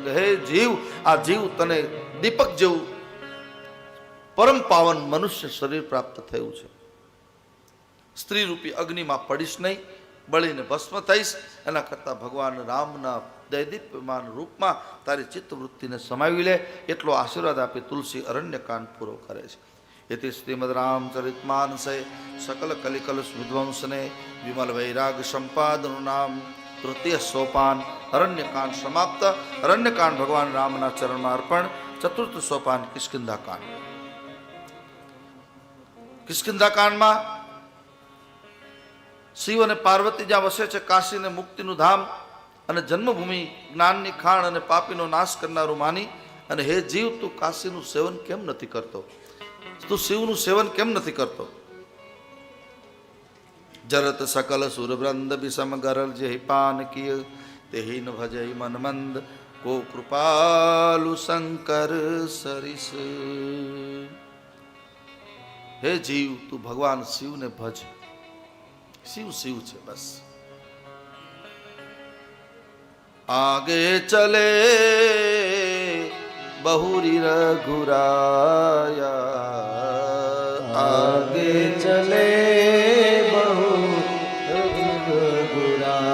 કે હે જીવ, આ જીવ તને દીપક જેવું પરમ પાવન મનુષ્ય શરીર પ્રાપ્ત થયું છે. સ્ત્રી રૂપી અગ્નિમાં પડીશ નહીં, બળીને ભસ્મ થઈશ. એના કરતાં ભગવાન રામના દૈદીપ્યમાન રૂપમાં તારી ચિત્તવૃત્તિને સમાવી લે, એટલો આશીર્વાદ આપી તુલસી અરણ્યકાંડ પૂરો કરે છે. એથી શ્રીમદ રામચરિતમાનસે સકલ કલિકલ વિધ્વંસને વિમલ વૈરાગ સંપાદનું નામ તૃતીય સોપાન અરણ્યકાંડ સમાપ્ત. અરણ્યકાંડ ભગવાન રામના ચરણમાં અર્પણ. ચતુર્થ સોપાન કિષ્કિંધાકાંડ. કિષ્કિંધાકાંડમાં શિવ અને પાર્વતી જ્યાં વસે છે, કાશીને મુક્તિનું ધામ અને જન્મભૂમિ, જ્ઞાનની ખાણ અને પાપીનો નાશ કરનારું માની, અને હે જીવ, તું કાશીનું સેવન કેમ નથી કરતો? તું શિવનું સેવન કેમ નથી કરતો? જરત સકલ સુરવૃંદ વિષમ ગરલ જે પાન કિય, તેહી ન ભજય મન મંદ, કો કૃપાલુ શંકર સરિસ. હે જીવ, તું ભગવાન શિવને ભજ. શિવ શિવ છે બસ. આગે ચલે बहुरी रघुराया, आगे चले बहु रघुराया,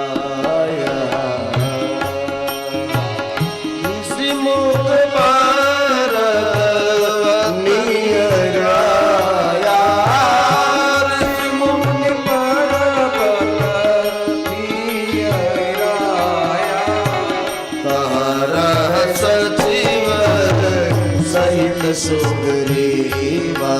किसी मुख पर नियराया, किसी मुख पर नियराया, तारा सचिव सहित सुग्रीवा.